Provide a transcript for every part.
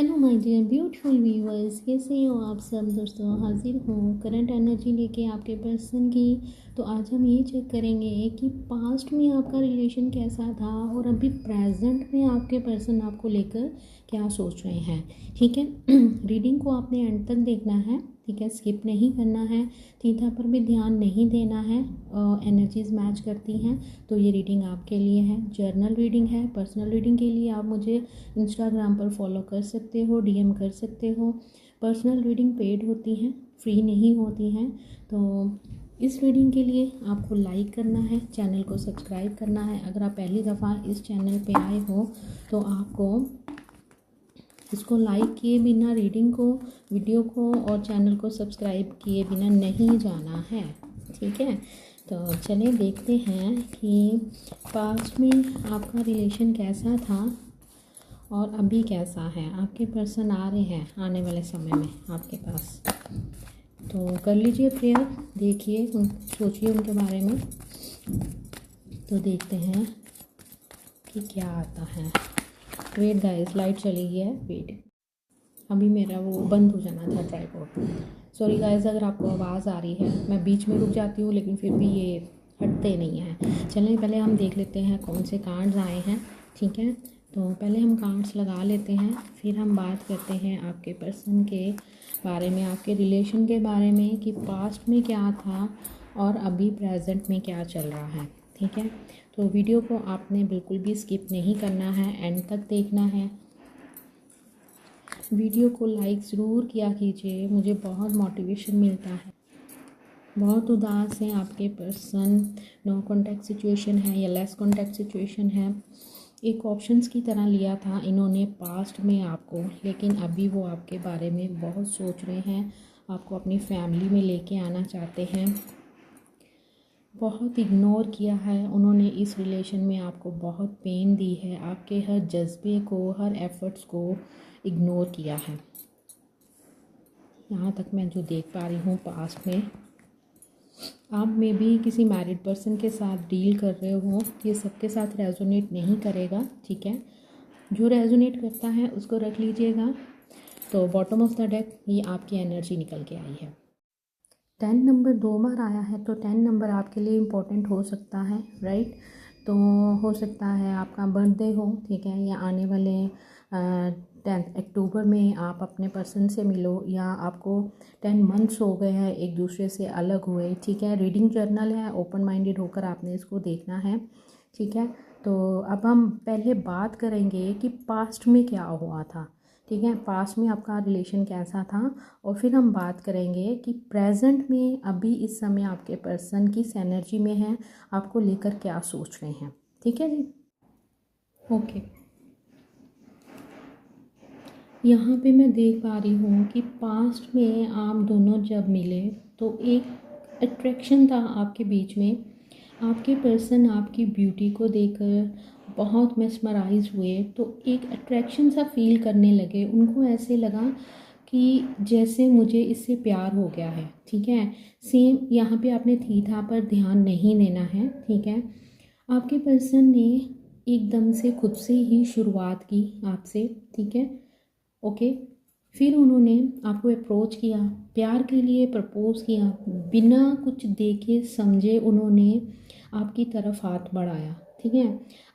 Hello my dear beautiful viewers, कैसे हो आप सब दोस्तों। हाजिर हूँ करंट एनर्जी लेके आपके पर्सन की। तो आज हम ये चेक करेंगे कि पास्ट में आपका रिलेशन कैसा था और अभी प्रेजेंट में आपके पर्सन आपको लेकर क्या सोच रहे हैं। ठीक है रीडिंग को आपने एंड तक देखना है, ठीक है, स्किप नहीं करना है, थीथा पर भी ध्यान नहीं देना है। एनर्जीज मैच करती हैं तो ये रीडिंग आपके लिए है। जर्नल रीडिंग है। पर्सनल रीडिंग के लिए आप मुझे इंस्टाग्राम पर फॉलो कर सकते हो, डीएम कर सकते हो। पर्सनल रीडिंग पेड होती हैं, फ्री नहीं होती हैं। तो इस रीडिंग के लिए आपको लाइक करना है, चैनल को सब्सक्राइब करना है। अगर आप पहली दफ़ा इस चैनल पे आए हो तो आपको इसको लाइक किए बिना रीडिंग को, वीडियो को और चैनल को सब्सक्राइब किए बिना नहीं जाना है। ठीक है, तो चलिए देखते हैं कि पास्ट में आपका रिलेशन कैसा था और अभी कैसा है। आपके पर्सन आ रहे हैं आने वाले समय में आपके पास, तो कर लीजिए प्रेयर, देखिए, सोचिए उनके बारे में। तो देखते हैं कि क्या आता है। वेट गाइस, लाइट चली गई है, वेट, अभी मेरा वो बंद हो जाना था ट्राइपॉड। सॉरी गाइस अगर आपको आवाज़ आ रही है, मैं बीच में रुक जाती हूँ लेकिन फिर भी ये हटते नहीं हैं। चलें पहले हम देख लेते हैं कौन से कार्ड्स आए हैं। ठीक है, तो पहले हम कार्ड्स लगा लेते हैं, फिर हम बात करते हैं आपके पर्सन के बारे में, आपके रिलेशन के बारे में कि पास्ट में क्या था और अभी प्रेजेंट में क्या चल रहा है। ठीक है, तो वीडियो को आपने बिल्कुल भी स्किप नहीं करना है, एंड तक देखना है। वीडियो को लाइक ज़रूर किया कीजिए, मुझे बहुत मोटिवेशन मिलता है। बहुत उदास हैं आपके पर्सन, नो कॉन्टैक्ट सिचुएशन है या लेस कॉन्टैक्ट सिचुएशन है। एक ऑप्शंस की तरह लिया था इन्होंने पास्ट में आपको, लेकिन अभी वो आपके बारे में बहुत सोच रहे हैं, आपको अपनी फैमिली में लेके आना चाहते हैं। बहुत इग्नोर किया है उन्होंने इस रिलेशन में, आपको बहुत पेन दी है, आपके हर जज्बे को, हर एफ़र्ट्स को इग्नोर किया है। यहाँ तक मैं जो देख पा रही हूँ पास्ट में आप में भी किसी मैरिड पर्सन के साथ डील कर रहे हो, ये सबके साथ रेजोनेट नहीं करेगा। ठीक है, जो रेजोनेट करता है उसको रख लीजिएगा। तो बॉटम ऑफ द डेक ये आपकी एनर्जी निकल के आई है। 10 नंबर 2 बार आया है, तो 10 नंबर आपके लिए इम्पोर्टेंट हो सकता है, राइट। तो हो सकता है आपका बर्थडे हो, ठीक है, या आने वाले 10 अक्टूबर में आप अपने पर्सन से मिलो, या आपको 10 मंथ्स हो गए हैं एक दूसरे से अलग हुए। ठीक है, रीडिंग जर्नल है, ओपन माइंडेड होकर आपने इसको देखना है। ठीक है, तो अब हम पहले बात करेंगे कि पास्ट में क्या हुआ था। ठीक है, पास्ट में आपका रिलेशन कैसा था, और फिर हम बात करेंगे कि प्रेजेंट में अभी इस समय आपके पर्सन किस एनर्जी में है, आपको लेकर क्या सोच रहे हैं। ठीक है जी, ओके। यहाँ पे मैं देख पा रही हूँ कि पास्ट में आप दोनों जब मिले तो एक अट्रैक्शन था आपके बीच में। आपके पर्सन आपकी ब्यूटी को देखकर बहुत मेस्मराइज हुए, तो एक अट्रैक्शन सा फील करने लगे। उनको ऐसे लगा कि जैसे मुझे इससे प्यार हो गया है। ठीक है, सेम यहाँ पे आपने थीथा पर ध्यान नहीं देना है। ठीक है, आपके पर्सन ने एकदम से खुद से ही शुरुआत की आपसे। ठीक है, ओके। फिर उन्होंने आपको अप्रोच किया, प्यार के लिए प्रपोज किया, बिना कुछ देखे समझे उन्होंने आपकी तरफ हाथ बढ़ाया। ठीक है,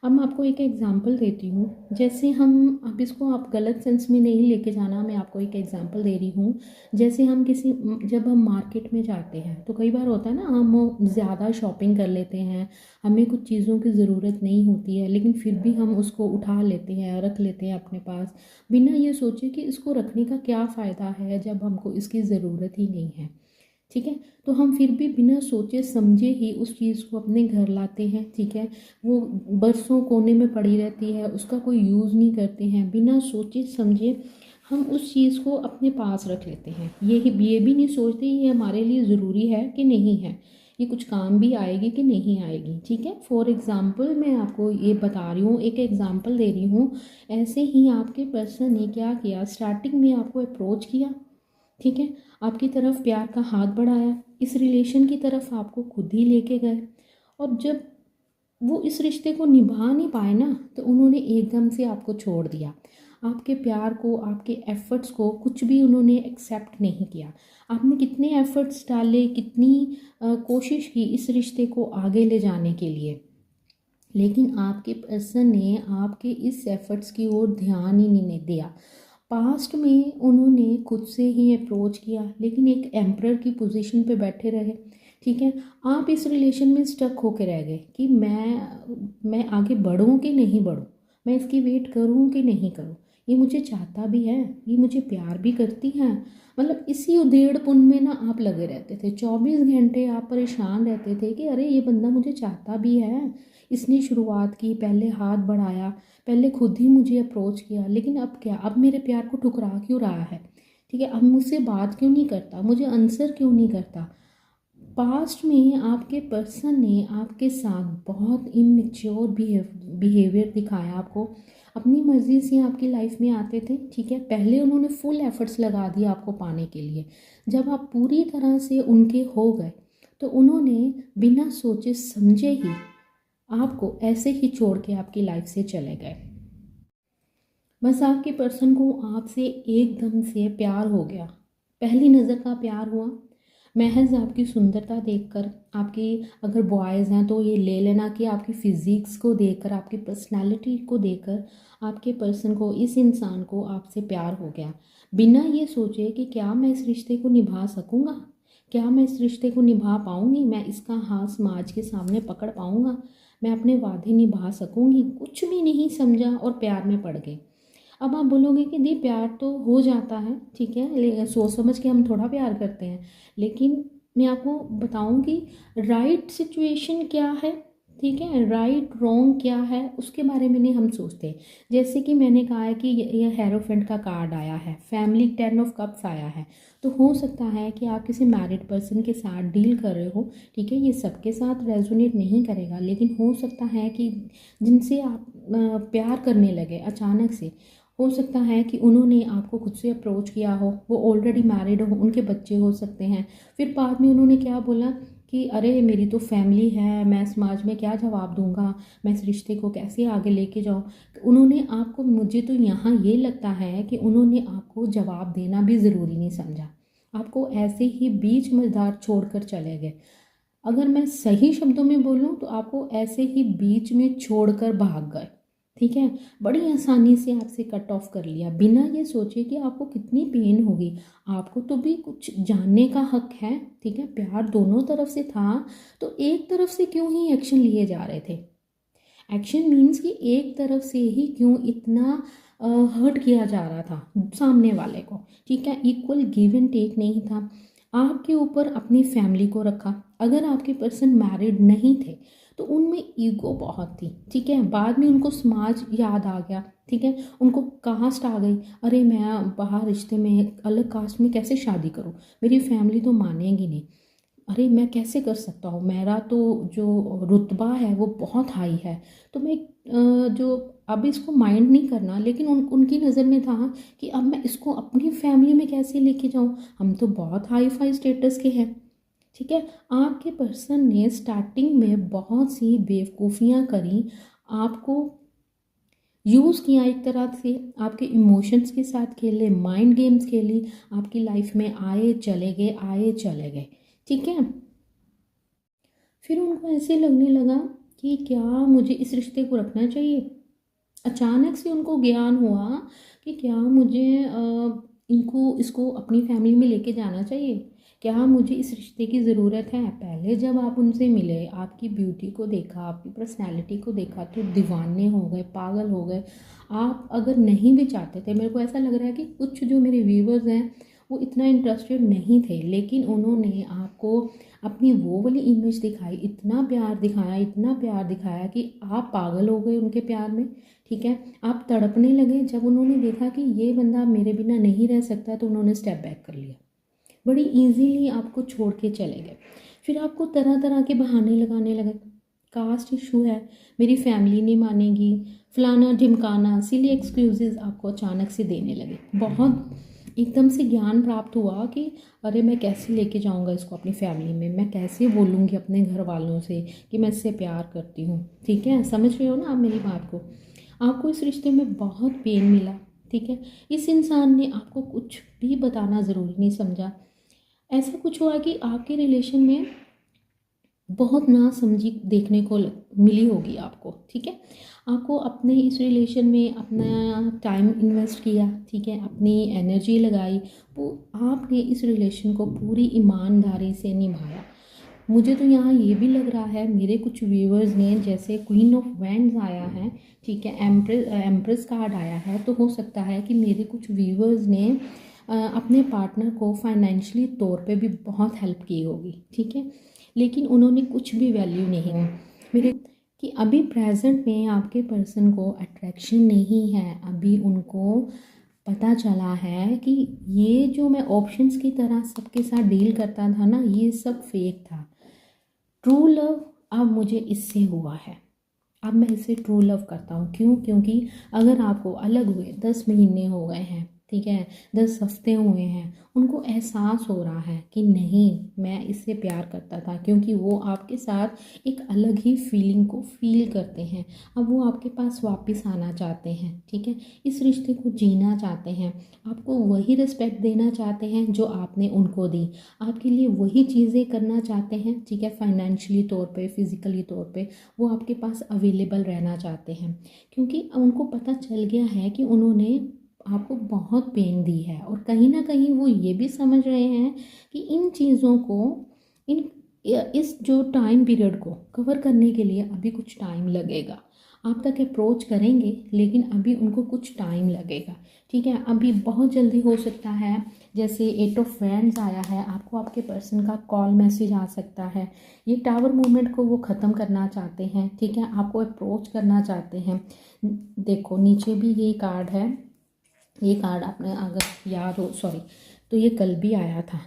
अब मैं आपको एक एग्जांपल देती हूँ। जैसे हम, अब इसको आप गलत सेंस में नहीं लेके जाना, मैं आपको एक एग्जांपल दे रही हूँ। जैसे हम जब हम मार्केट में जाते हैं तो कई बार होता है ना, हम ज़्यादा शॉपिंग कर लेते हैं, हमें कुछ चीज़ों की ज़रूरत नहीं होती है, लेकिन फिर भी हम उसको उठा लेते हैं, रख लेते हैं अपने पास, बिना ये सोचे कि इसको रखने का क्या फ़ायदा है जब हमको इसकी ज़रूरत ही नहीं है। ठीक है, तो हम फिर भी बिना सोचे समझे ही उस चीज़ को अपने घर लाते हैं। ठीक है, वो बरसों कोने में पड़ी रहती है, उसका कोई यूज़ नहीं करते हैं, बिना सोचे समझे हम उस चीज़ को अपने पास रख लेते हैं। ये भी नहीं सोचते ये हमारे लिए ज़रूरी है कि नहीं है, ये कुछ काम भी आएगी कि नहीं आएगी। ठीक है, फॉर एग्ज़ाम्पल मैं आपको ये बता रही हूँ, एक एग्ज़ाम्पल दे रही हूँ। ऐसे ही आपके पर्सन ने क्या किया, स्टार्टिंग में आपको अप्रोच किया, ठीक है, आपकी तरफ प्यार का हाथ बढ़ाया, इस रिलेशन की तरफ आपको खुद ही लेके गए, और जब वो इस रिश्ते को निभा नहीं पाए ना, तो उन्होंने एकदम से आपको छोड़ दिया। आपके प्यार को, आपके एफ़र्ट्स को कुछ भी उन्होंने एक्सेप्ट नहीं किया। आपने कितने एफ़र्ट्स डाले, कितनी कोशिश की इस रिश्ते को आगे ले जाने के लिए, लेकिन आपके पर्सन ने आपके इस एफ़र्ट्स की ओर ध्यान ही नहीं दिया। पास्ट में उन्होंने खुद से ही अप्रोच किया, लेकिन एक एम्परर की पोजीशन पे बैठे रहे। ठीक है, आप इस रिलेशन में स्टक होके रह गए कि मैं आगे बढ़ूँ कि नहीं बढ़ूँ, मैं इसकी वेट करूँ कि नहीं करूँ, ये मुझे चाहता भी है, ये मुझे प्यार भी करती है। मतलब इसी उधेड़पुन में ना आप लगे रहते थे, 24 घंटे आप परेशान रहते थे कि अरे ये बंदा मुझे चाहता भी है, इसने शुरुआत की, पहले हाथ बढ़ाया, पहले खुद ही मुझे अप्रोच किया, लेकिन अब क्या, अब मेरे प्यार को ठुकरा क्यों रहा है। ठीक है, अब मुझसे बात क्यों नहीं करता, मुझे आंसर क्यों नहीं करता। पास्ट में आपके पर्सन ने आपके साथ बहुत इमेच्योर बिहेवियर दिखाया आपको, अपनी मर्ज़ी से आपकी लाइफ में आते थे। ठीक है, पहले उन्होंने फुल एफर्ट्स लगा दिए आपको पाने के लिए। जब आप पूरी तरह से उनके हो गए तो उन्होंने बिना सोचे समझे ही आपको ऐसे ही छोड़ के आपकी लाइफ से चले गए। बस आपके पर्सन को आपसे एकदम से प्यार हो गया, पहली नज़र का प्यार हुआ। महज आपकी सुंदरता देखकर, आपकी अगर बॉयज़ हैं तो ये ले लेना कि आपकी फ़िज़िक्स को देखकर, आपकी पर्सनालिटी को देखकर आपके पर्सन को, इस इंसान को आपसे प्यार हो गया, बिना ये सोचे कि क्या मैं इस रिश्ते को निभा सकूँगा, क्या मैं इस रिश्ते को निभा पाऊँगी, मैं इसका हाथ समाज के सामने पकड़ पाऊँगा, मैं अपने वादे निभा सकूँगी। कुछ भी नहीं समझा और प्यार में पड़ गए। अब आप बोलोगे कि दी प्यार तो हो जाता है, ठीक है, सोच समझ के हम थोड़ा प्यार करते हैं, लेकिन मैं आपको बताऊं कि राइट सिचुएशन क्या है, ठीक है, राइट रॉन्ग क्या है, उसके बारे में नहीं हम सोचते। जैसे कि मैंने कहा है कि ये हेरोफेंट का कार्ड आया है, फैमिली 10 ऑफ कप्स आया है, तो हो सकता है कि आप किसी मैरिड पर्सन के साथ डील कर रहे हो। ठीक है, ये सबके साथ रेजोनेट नहीं करेगा, लेकिन हो सकता है कि जिनसे आप प्यार करने लगे अचानक से, हो सकता है कि उन्होंने आपको खुद से अप्रोच किया हो, वो ऑलरेडी मैरिड हो, उनके बच्चे हो सकते हैं। फिर बाद में उन्होंने क्या बोला कि अरे मेरी तो फैमिली है, मैं समाज में क्या जवाब दूंगा, मैं इस रिश्ते को कैसे आगे लेके जाऊं। उन्होंने आपको, मुझे तो यहाँ ये लगता है कि उन्होंने आपको जवाब देना भी ज़रूरी नहीं समझा, आपको ऐसे ही बीच मझधार छोड़कर चले गए। अगर मैं सही शब्दों में बोलूँ तो आपको ऐसे ही बीच में छोड़कर भाग गए। ठीक है, बड़ी आसानी से आपसे कट ऑफ कर लिया, बिना ये सोचे कि आपको कितनी पेन होगी। आपको तो भी कुछ जानने का हक है। ठीक है, प्यार दोनों तरफ से था, तो एक तरफ से क्यों ही एक्शन लिए जा रहे थे। एक्शन मीन्स कि एक तरफ से ही क्यों इतना हर्ट किया जा रहा था सामने वाले को। ठीक है, इक्वल गिव एंड टेक नहीं था। आपके ऊपर अपनी फैमिली को रखा। अगर आपके पर्सन मैरिड नहीं थे तो उनमें ईगो बहुत थी। ठीक है, बाद में उनको समाज याद आ गया। ठीक है, उनको कास्ट आ गई, अरे मैं बाहर रिश्ते में अलग कास्ट में कैसे शादी करूं, मेरी फैमिली तो मानेगी नहीं, अरे मैं कैसे कर सकता हूँ, मेरा तो जो रुतबा है वो बहुत हाई है। तो मैं जो अब इसको माइंड नहीं करना, लेकिन उनकी नज़र में था कि अब मैं इसको अपनी फैमिली में कैसे लेके जाऊँ, हम तो बहुत हाई फाई स्टेटस के हैं। ठीक है, आपके पर्सन ने स्टार्टिंग में बहुत सी बेवकूफ़ियाँ करी, आपको यूज़ किया एक तरह से, आपके इमोशंस के साथ खेले, माइंड गेम्स खेली, आपकी लाइफ में आए चले गए, आए चले गए। ठीक है, फिर उनको ऐसे लगने लगा कि क्या मुझे इस रिश्ते को रखना चाहिए। अचानक से उनको ज्ञान हुआ कि क्या मुझे इनको इसको अपनी फैमिली में लेके जाना चाहिए, क्या मुझे इस रिश्ते की ज़रूरत है। पहले जब आप उनसे मिले, आपकी ब्यूटी को देखा, आपकी पर्सनैलिटी को देखा तो दीवाने हो गए, पागल हो गए। आप अगर नहीं भी चाहते थे, मेरे को ऐसा लग रहा है कि कुछ जो मेरे व्यूवर्स हैं वो इतना इंटरेस्टेड नहीं थे, लेकिन उन्होंने आपको अपनी वो वाली इमेज दिखाई, इतना प्यार दिखाया, इतना प्यार दिखाया कि आप पागल हो गए उनके प्यार में। ठीक है, आप तड़पने लगे। जब उन्होंने देखा कि ये बंदा मेरे बिना नहीं रह सकता तो उन्होंने स्टेप बैक कर लिया, बड़ी इजीली आपको छोड़ के चले गए। फिर आपको तरह तरह के बहाने लगाने लगे, कास्ट इशू है, मेरी फैमिली नहीं मानेगी, फलाना ढिमकाना, सिली एक्सक्यूजेज आपको अचानक से देने लगे। बहुत एकदम से ज्ञान प्राप्त हुआ कि अरे मैं कैसे लेके जाऊंगा इसको अपनी फैमिली में, मैं कैसे बोलूँगी अपने घर वालों से कि मैं इससे प्यार करती हूँ। ठीक है, समझ रहे हो ना आप मेरी बात को। आपको इस रिश्ते में बहुत पेन मिला, ठीक है। इस इंसान ने आपको कुछ भी बताना ज़रूरी नहीं समझा। ऐसा कुछ हुआ कि आपके रिलेशन में बहुत नासमझी देखने को मिली होगी आपको, ठीक है। आपको अपने इस रिलेशन में अपना टाइम इन्वेस्ट किया, ठीक है, अपनी एनर्जी लगाई, वो आपने इस रिलेशन को पूरी ईमानदारी से निभाया। मुझे तो यहाँ ये भी लग रहा है, मेरे कुछ व्यूअर्स ने, जैसे क्वीन ऑफ वैंड्स आया है, ठीक है, एम्प्रेस कार्ड आया है, तो हो सकता है कि मेरे कुछ व्यूअर्स ने अपने पार्टनर को फाइनेंशियली तौर पे भी बहुत हेल्प की होगी, ठीक है, लेकिन उन्होंने कुछ भी वैल्यू नहीं दी मेरे कि अभी प्रेजेंट में आपके पर्सन को अट्रैक्शन नहीं है। अभी उनको पता चला है कि ये जो मैं ऑप्शंस की तरह सबके साथ डील करता था ना, ये सब फेक था। ट्रू लव अब मुझे इससे हुआ है, अब मैं इसे ट्रू लव करता हूँ। क्यों? क्योंकि अगर आपको अलग हुए 10 महीने हो गए हैं, ठीक है, 10 हफ्ते हुए हैं, उनको एहसास हो रहा है कि नहीं, मैं इससे प्यार करता था, क्योंकि वो आपके साथ एक अलग ही फीलिंग को फील करते हैं। अब वो आपके पास वापस आना चाहते हैं, ठीक है, इस रिश्ते को जीना चाहते हैं, आपको वही रिस्पेक्ट देना चाहते हैं जो आपने उनको दी, आपके लिए वही चीज़ें करना चाहते हैं, ठीक है, फाइनेंशियली तौर पे, फिज़िकली तौर पे वो आपके पास अवेलेबल रहना चाहते हैं। क्योंकि उनको पता चल गया है कि उन्होंने आपको बहुत पेन दी है, और कहीं ना कहीं वो ये भी समझ रहे हैं कि इन चीज़ों को, इन इस जो टाइम पीरियड को कवर करने के लिए अभी कुछ टाइम लगेगा। आप तक अप्रोच करेंगे, लेकिन अभी उनको कुछ टाइम लगेगा, ठीक है। अभी बहुत जल्दी हो सकता है, जैसे 8 ऑफ वैंड्स आया है, आपको आपके पर्सन का कॉल मैसेज आ सकता है। ये टावर मूवमेंट को वो ख़त्म करना चाहते हैं, ठीक है, आपको अप्रोच करना चाहते हैं। देखो नीचे भी ये कार्ड है, ये कार्ड आपने अगर याद हो, सॉरी, तो ये कल भी आया था,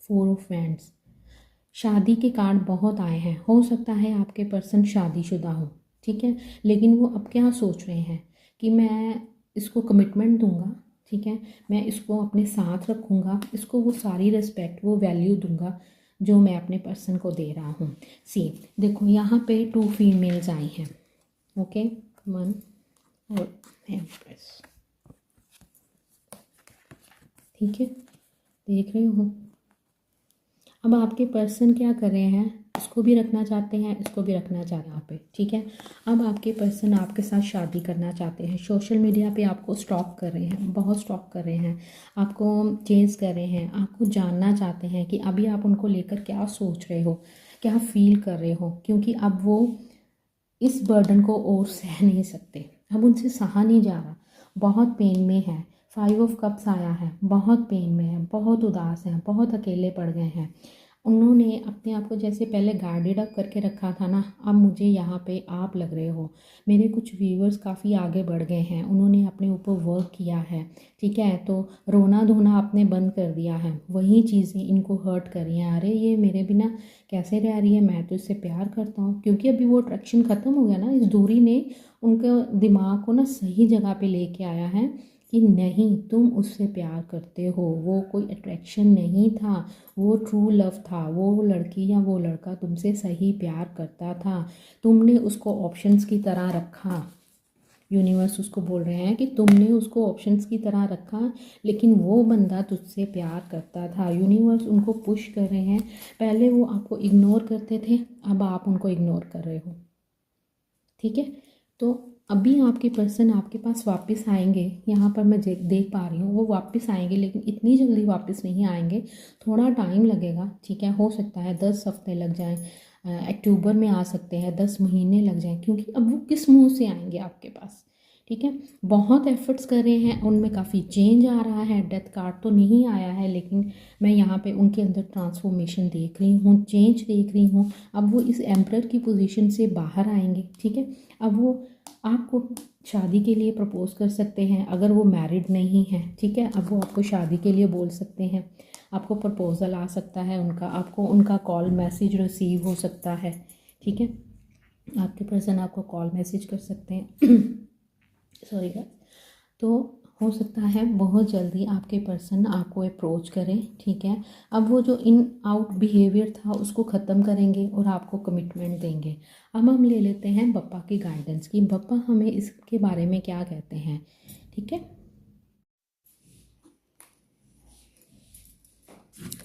4 ऑफ वैंड्स। शादी के कार्ड बहुत आए हैं, हो सकता है आपके पर्सन शादीशुदा हो, ठीक है, लेकिन वो अब क्या सोच रहे हैं कि मैं इसको कमिटमेंट दूंगा, ठीक है, मैं इसको अपने साथ रखूँगा, इसको वो सारी रिस्पेक्ट, वो वैल्यू दूंगा जो मैं अपने पर्सन को दे रहा हूँ। सी देखो यहाँ पे 2 फीमेल्स आई हैं, ओके, 1 और एम्प्रेस, ठीक है, देख रहे हो। अब आपके पर्सन क्या कर रहे हैं, इसको भी रखना चाहते हैं, इसको भी रखना चाहते हैं यहाँ पे, ठीक है। अब आपके पर्सन आपके साथ शादी करना चाहते हैं, सोशल मीडिया पे आपको स्टॉक कर रहे हैं, बहुत स्टॉक कर रहे हैं, आपको चेंज कर रहे हैं, आपको जानना चाहते हैं कि अभी आप उनको लेकर क्या सोच रहे हो, क्या फील कर रहे हो, क्योंकि अब वो इस बर्डन को और सह नहीं सकते, अब उनसे सहा नहीं जा रहा, बहुत पेन में है। 5 ऑफ कप्स आया है, बहुत पेन में है, बहुत उदास हैं, बहुत अकेले पड़ गए हैं। उन्होंने अपने आप को जैसे पहले गार्डेड अप करके रखा था ना, अब मुझे यहाँ पे आप लग रहे हो। मेरे कुछ व्यूअर्स काफ़ी आगे बढ़ गए हैं, उन्होंने अपने ऊपर वर्क किया है, ठीक है, तो रोना धोना आपने बंद कर दिया है, वही चीज़ें इनको हर्ट कर रही हैं। अरे ये मेरे बिना कैसे रह रही है, मैं तो इससे प्यार करता हूँ, क्योंकि अभी वो अट्रैक्शन ख़त्म हो गया ना, इस दूरी ने उनके दिमाग को ना सही जगह पे लेके आया है कि नहीं, तुम उससे प्यार करते हो, वो कोई अट्रैक्शन नहीं था, वो ट्रू लव था, वो लड़की या वो लड़का तुमसे सही प्यार करता था, तुमने उसको ऑप्शंस की तरह रखा। यूनिवर्स उसको बोल रहे हैं कि तुमने उसको ऑप्शंस की तरह रखा, लेकिन वो बंदा तुझसे प्यार करता था। यूनिवर्स उनको पुश कर रहे हैं, पहले वो आपको इग्नोर करते थे, अब आप उनको इग्नोर कर रहे हो, ठीक है। तो अभी आपके पर्सन आपके पास वापस आएंगे, यहाँ पर मैं देख पा रही हूँ, वो वापस आएंगे, लेकिन इतनी जल्दी वापस नहीं आएंगे, थोड़ा टाइम लगेगा, ठीक है, हो सकता है 10 हफ्ते लग जाएं, अक्टूबर में आ सकते हैं, 10 महीने लग जाएं, क्योंकि अब वो किस मुंह से आएंगे आपके पास, ठीक है। बहुत एफर्ट्स कर रहे हैं, उनमें काफ़ी चेंज आ रहा है, डेथ कार्ड तो नहीं आया है, लेकिन मैं यहाँ पे उनके अंदर ट्रांसफॉर्मेशन देख रही हूँ, चेंज देख रही हूँ। अब वो इस एम्परर की पोजीशन से बाहर आएंगे, ठीक है। अब वो आपको शादी के लिए प्रपोज कर सकते हैं, अगर वो मैरिड नहीं है, ठीक है, अब वो आपको शादी के लिए बोल सकते हैं, आपको प्रपोजल आ सकता है उनका, आपको उनका कॉल मैसेज रिसीव हो सकता है, ठीक है, आपके पर्सन आपको कॉल मैसेज कर सकते हैं सॉरी गाइस। तो हो सकता है बहुत जल्दी आपके पर्सन आपको अप्रोच करें, ठीक है। अब वो जो इन आउट बिहेवियर था उसको ख़त्म करेंगे और आपको कमिटमेंट देंगे। अब हम ले लेते हैं बप्पा की गाइडेंस की, बप्पा हमें इसके बारे में क्या कहते हैं, ठीक है।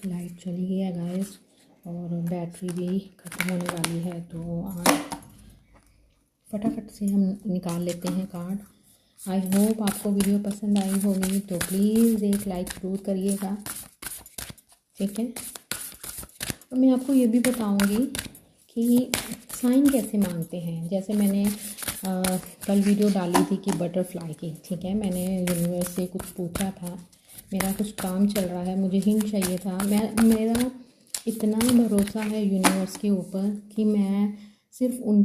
लाइट चली गई है गाइस और बैटरी भी ख़त्म होने वाली है, तो आज फटाफट से हम निकाल लेते हैं कार्ड। आई होप आपको वीडियो पसंद आई होगी, तो प्लीज़ एक लाइक ज़रूर करिएगा, ठीक है। और मैं आपको ये भी बताऊंगी कि साइन कैसे मांगते हैं। जैसे मैंने कल वीडियो डाली थी कि बटरफ्लाई की, ठीक है। मैंने यूनिवर्स से कुछ पूछा था, मेरा कुछ काम चल रहा है, मुझे हिंट चाहिए था। मेरा इतना भरोसा है यूनिवर्स के ऊपर कि मैं सिर्फ उन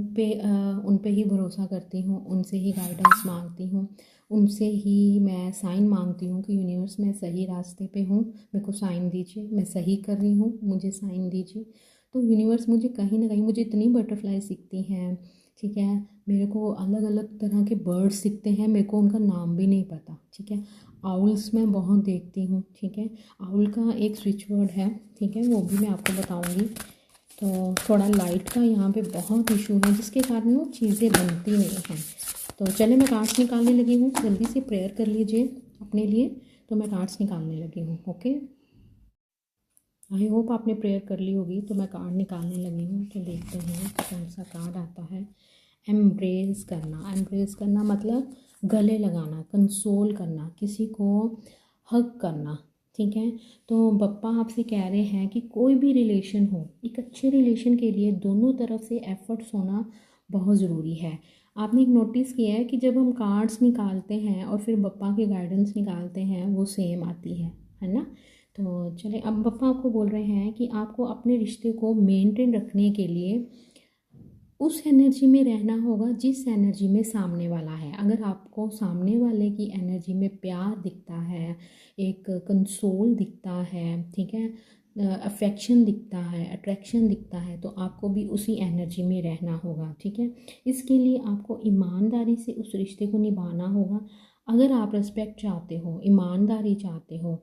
पे ही भरोसा करती हूँ, उनसे ही गाइडेंस मांगती हूँ, उनसे ही मैं साइन मांगती हूँ कि यूनिवर्स मैं सही रास्ते पे हूँ, मेरे को साइन दीजिए, मैं सही कर रही हूँ, मुझे साइन दीजिए। तो यूनिवर्स मुझे कहीं ना कहीं, मुझे इतनी बटरफ्लाई दिखती हैं, ठीक है। मेरे को अलग अलग तरह के बर्ड्स दिखते हैं, मेरे को उनका नाम भी नहीं पता, ठीक है। आउल्स मैं बहुत देखती हूँ, ठीक है। आउल का एक स्विच वर्ड है, ठीक है, वो भी मैं आपको बताऊँगी। तो थोड़ा लाइट का यहाँ पे बहुत इशू है, जिसके कारण वो चीज़ें बनती नहीं हैं। तो चले मैं कार्ड्स निकालने लगी हूँ, जल्दी से प्रेयर कर लीजिए अपने लिए। तो मैं कार्ड्स निकालने लगी हूँ, ओके। आई होप आपने प्रेयर कर ली होगी। तो मैं कार्ड निकालने लगी हूँ, तो देखते हैं कौन सा कार्ड आता है। एम्ब्रेस करना, एम्ब्रेस करना मतलब गले लगाना, कंसोल करना, किसी को हग करना, ठीक है। तो बप्पा आपसे कह रहे हैं कि कोई भी रिलेशन हो, एक अच्छे रिलेशन के लिए दोनों तरफ से एफर्ट्स होना बहुत ज़रूरी है। आपने एक नोटिस किया है कि जब हम कार्ड्स निकालते हैं और फिर बप्पा की गाइडेंस निकालते हैं, वो सेम आती है ना। तो चले, अब पप्पा आपको बोल रहे हैं कि आपको अपने रिश्ते को मेंटेन रखने के लिए उस एनर्जी में रहना होगा जिस एनर्जी में सामने वाला है। अगर आपको सामने वाले की एनर्जी में प्यार दिखता है, एक कंसोल दिखता है, ठीक है, अफेक्शन दिखता है, अट्रैक्शन दिखता है, तो आपको भी उसी एनर्जी में रहना होगा, ठीक है। इसके लिए आपको ईमानदारी से उस रिश्ते को निभाना होगा। अगर आप रिस्पेक्ट चाहते हो, ईमानदारी चाहते हो,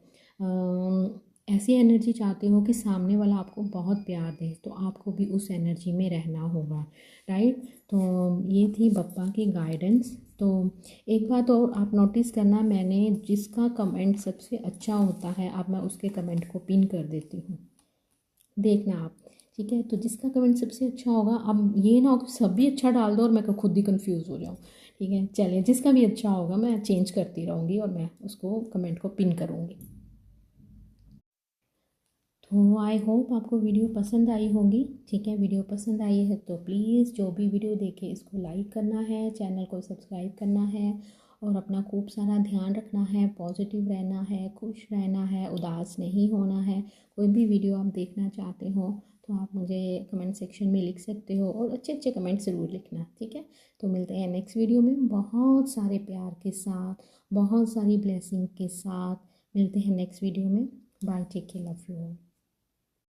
ऐसी एनर्जी चाहते हो कि सामने वाला आपको बहुत प्यार दे, तो आपको भी उस एनर्जी में रहना होगा, राइट। तो ये थी बप्पा की गाइडेंस। तो एक बात और आप नोटिस करना, मैंने जिसका कमेंट सबसे अच्छा होता है, अब मैं उसके कमेंट को पिन कर देती हूँ, देखना आप, ठीक है। तो जिसका कमेंट सबसे अच्छा होगा, अब ये ना हो कि सभी अच्छा डाल दो और मैं खुद ही कंफ्यूज हो जाऊँ, ठीक है। चलिए, जिसका भी अच्छा होगा मैं चेंज करती रहूँगी और मैं उसको कमेंट को पिन करूँगी। तो आई होप आपको वीडियो पसंद आई होगी, ठीक है। वीडियो पसंद आई है तो प्लीज़ जो भी वीडियो देखे इसको लाइक करना है, चैनल को सब्सक्राइब करना है और अपना खूब सारा ध्यान रखना है, पॉजिटिव रहना है, खुश रहना है, उदास नहीं होना है। कोई भी वीडियो आप देखना चाहते हो तो आप मुझे कमेंट सेक्शन में लिख सकते हो और अच्छे अच्छे कमेंट ज़रूर लिखना, ठीक है। तो मिलते हैं नेक्स्ट वीडियो में बहुत सारे प्यार के साथ, बहुत सारी ब्लेसिंग के साथ। मिलते हैं नेक्स्ट वीडियो में। Bye, take care, love you all.